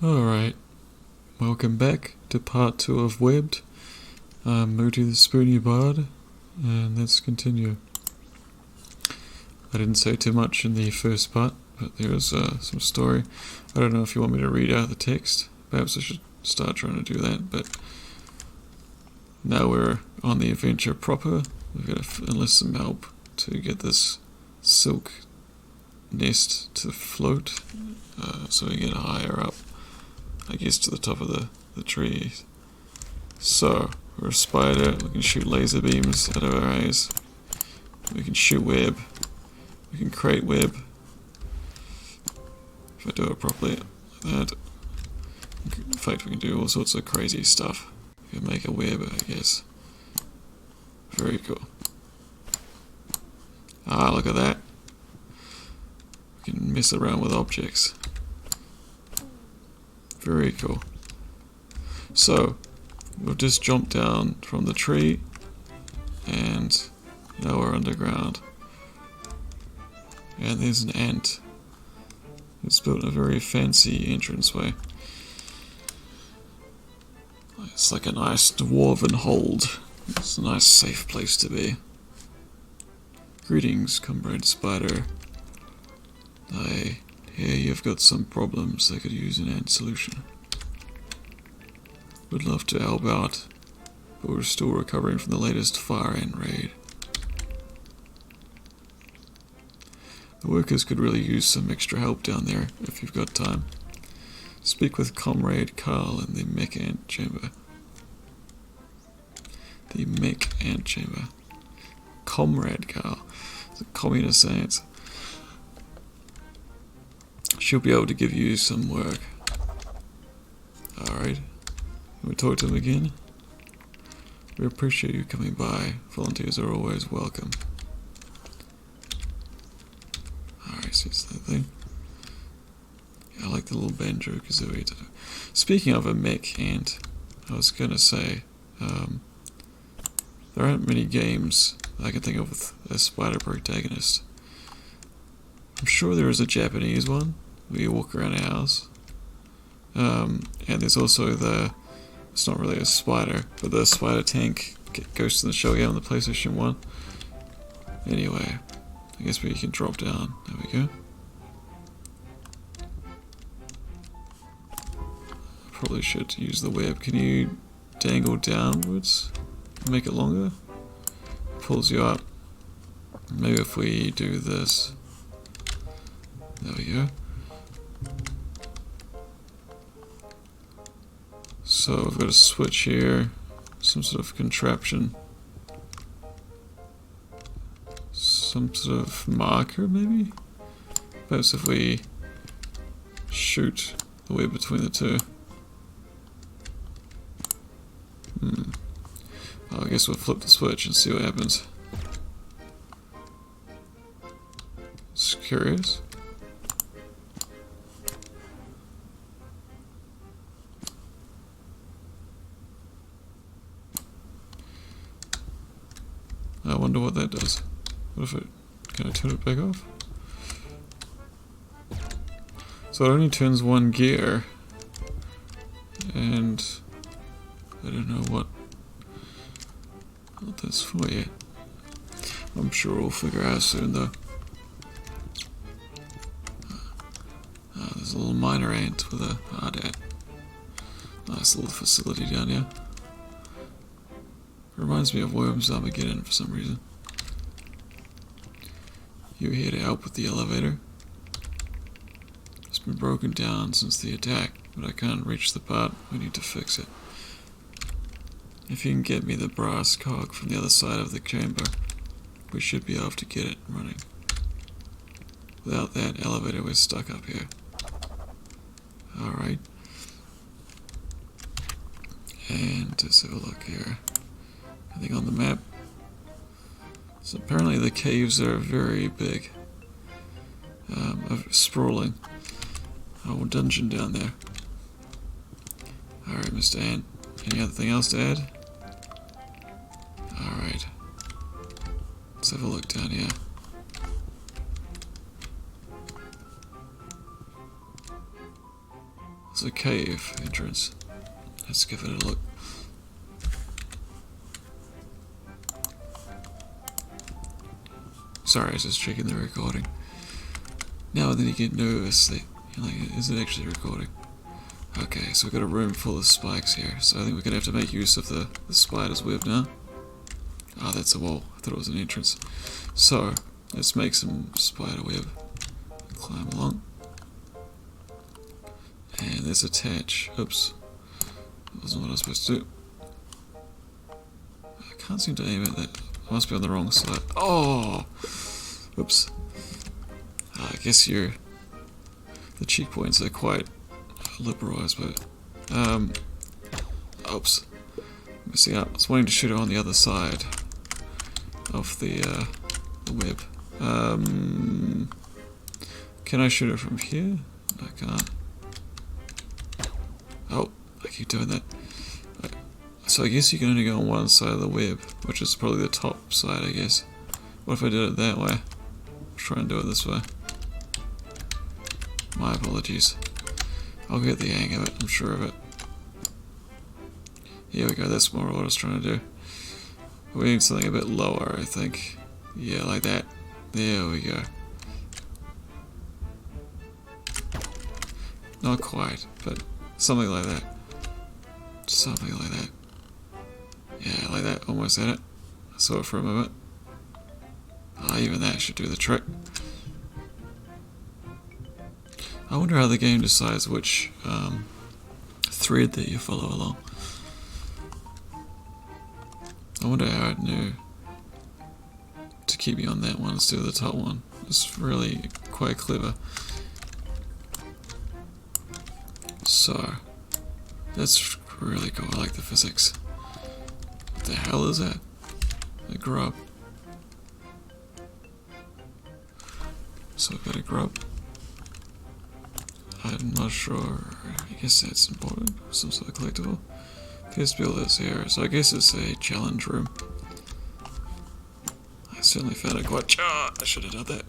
Alright, welcome back to part 2 of Webbed. I'm Moody the Spoony Bard, and let's continue. I didn't say too much in the first part, but there's some story. I don't know if you want me to read out the text. Perhaps I should start trying to do that, but now we're on the adventure proper. We've got to enlist some help to get this silk nest to float, so we get higher up, I guess, to the top of the trees. So, we're a spider, we can shoot laser beams out of our eyes, we can shoot web, we can create web, if I do it properly, like that. In fact, we can do all sorts of crazy stuff. We can make a web, I guess. Very cool. Ah, look at that. We can mess around with objects. Very cool. So, we've just jumped down from the tree, and now we're underground. And there's an ant. It's built a very fancy entranceway. It's like a nice dwarven hold. It's a nice safe place to be. Greetings, comrade spider. I hear you've got some problems that could use an ant solution. Would love to help out, but we're still recovering from the latest fire ant raid. The workers could really use some extra help down there if you've got time. Speak with Comrade Carl in the mech ant chamber. The mech ant chamber. Comrade Carl. It's a communist ant. She'll be able to give you some work. Alright. Can we talk to him again? We appreciate you coming by. Volunteers are always welcome. Alright, so it's that thing. I like the little banjo kazooie. Speaking of a mech ant, I was gonna say, there aren't many games I can think of with a spider protagonist. I'm sure there is a Japanese one where you walk around a house. And there's also it's not really a spider, but the spider tank Ghost in the Shell game on the PlayStation 1. Anyway, I guess we can drop down. There we go. Probably should use the web. Can you dangle downwards? Make it longer? Pulls you up. Maybe if we do this. There we go. So we've got a switch here. Some sort of contraption. Some sort of marker, maybe? Perhaps if we shoot the web between the two. I guess we'll flip the switch and see what happens. It's curious. I wonder what that does. What if can I turn it back off? So it only turns one gear, and I don't know what that's for yet. I'm sure we'll figure out soon though. There's a little miner ant with a hard hat. Nice little facility down here. Reminds me of Worms Armageddon for some reason. You're here to help with the elevator? It's been broken down since the attack, but I can't reach the part. We need to fix it. If you can get me the brass cog from the other side of the chamber, we should be able to get it running. Without that elevator, we're stuck up here. Alright. And let's have a look here. I think on the map. So apparently the caves are very big. Sprawling. A whole dungeon down there. Alright, Mr. Ant. Any other thing else to add? Alright. Let's have a look down here. There's a cave entrance. Let's give it a look. Sorry, I was just checking the recording. Now and then you get nervous that you're like, is it actually recording? Okay, so we've got a room full of spikes here, so I think we're going to have to make use of the spider's web now. Ah, that's a wall. I thought it was an entrance. So, let's make some spider web. Climb along. And there's attach. Oops. That wasn't what I was supposed to do. I can't seem to aim at that. I must be on the wrong side. Oh! Oops. I guess the checkpoints are quite liberalised, but oops, messing up. I was wanting to shoot it on the other side of the web. Can I shoot it from here? I can't. Oh, I keep doing that. So I guess you can only go on one side of the web, which is probably the top side, I guess. What if I did it that way? Let's try and do it this way. My apologies. I'll get the hang of it, I'm sure of it. Here we go, that's more what I was trying to do. We need something a bit lower, I think. Yeah, like that. There we go. Not quite, but something like that. Something like that. Yeah, like that, almost at it. I saw it for a moment. Ah, even that should do the trick. I wonder how the game decides which thread that you follow along. I wonder how it knew to keep me on that one instead of the top one. It's really quite clever. So, that's really cool. I like the physics. What the hell is that? A grub. So we've got a grub. I'm not sure. I guess that's important. Some sort of collectible. Appears to be all this here. So I guess it's a challenge room. I certainly found it quite. I should have done that.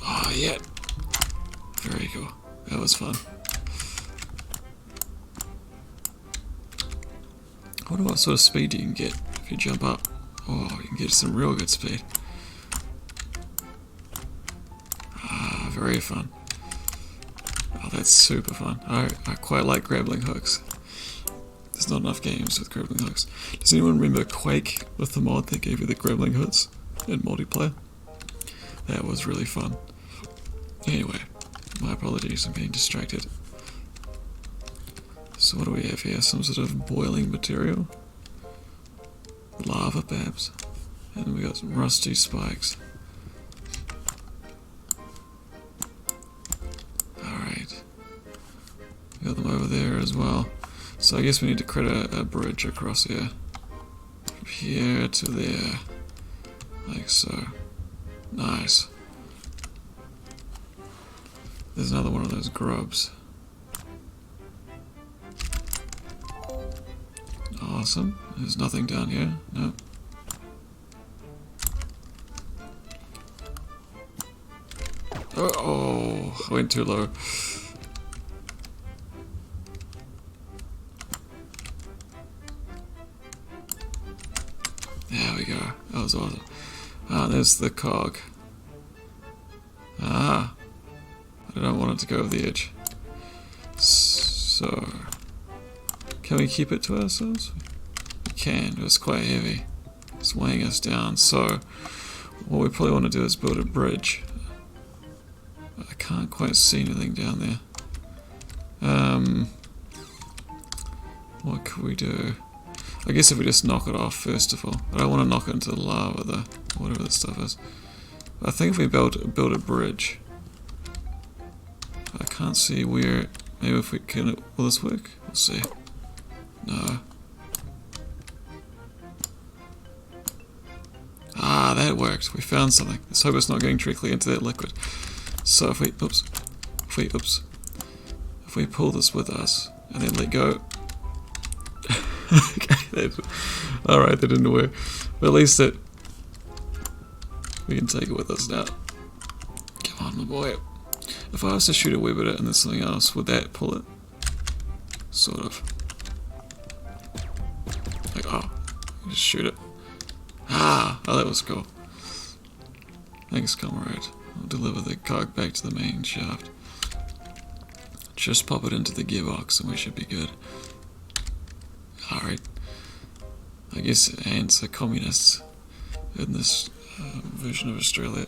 Oh, yeah. Very cool. That was fun. I wonder what sort of speed you can get if you jump up. Oh, you can get some real good speed. Ah, very fun. Oh, that's super fun. I quite like grappling hooks. There's not enough games with grappling hooks. Does anyone remember Quake with the mod that gave you the grappling hooks in multiplayer? That was really fun. Anyway, my apologies, I'm getting distracted. So what do we have here? Some sort of boiling material. Lava babs. And we got some rusty spikes. Alright. We got them over there as well. So I guess we need to create a bridge across here. From here to there. Like so. Nice. There's another one of those grubs. Awesome. There's nothing down here. No. Oh, I went too low. There we go. That was awesome. Ah, there's the cog. Ah. I don't want it to go over the edge. So, can we keep it to ourselves? We can, but it's quite heavy. It's weighing us down. So, what we probably want to do is build a bridge. I can't quite see anything down there. What could we do? I guess if we just knock it off first of all. I don't want to knock it into the lava, though, whatever this stuff is. But I think if we build a bridge. I can't see where. Maybe if we can. Will this work? We'll see. No. Ah, that worked. We found something. Let's hope it's not going directly into that liquid. So if we. If we pull this with us and then let go. Okay. Alright, that didn't work. But at least we can take it with us now. Come on, my boy. If I was to shoot a web at it and then something else, would that pull it? Sort of. Like, oh, just shoot it. Ah, oh, that was cool. Thanks, comrade. I'll deliver the cog back to the main shaft. Just pop it into the gearbox and we should be good. Alright. I guess Antz are communists in this version of Australia.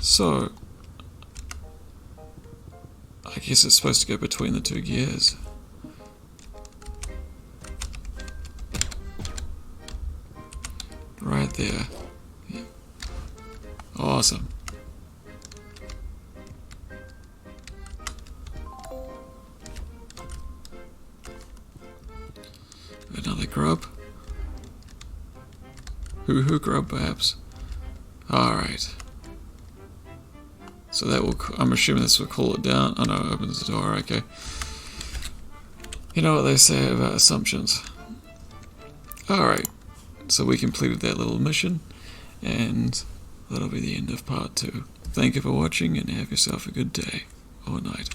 So, I guess it's supposed to go between the two gears. Right there. Yeah. Awesome. Another grub. Hoo-hoo grub, perhaps. Alright. So that will, I'm assuming this will cool it down. Oh no, it opens the door, okay. You know what they say about assumptions. Alright, so we completed that little mission, and that'll be the end of part 2. Thank you for watching, and have yourself a good day, or night.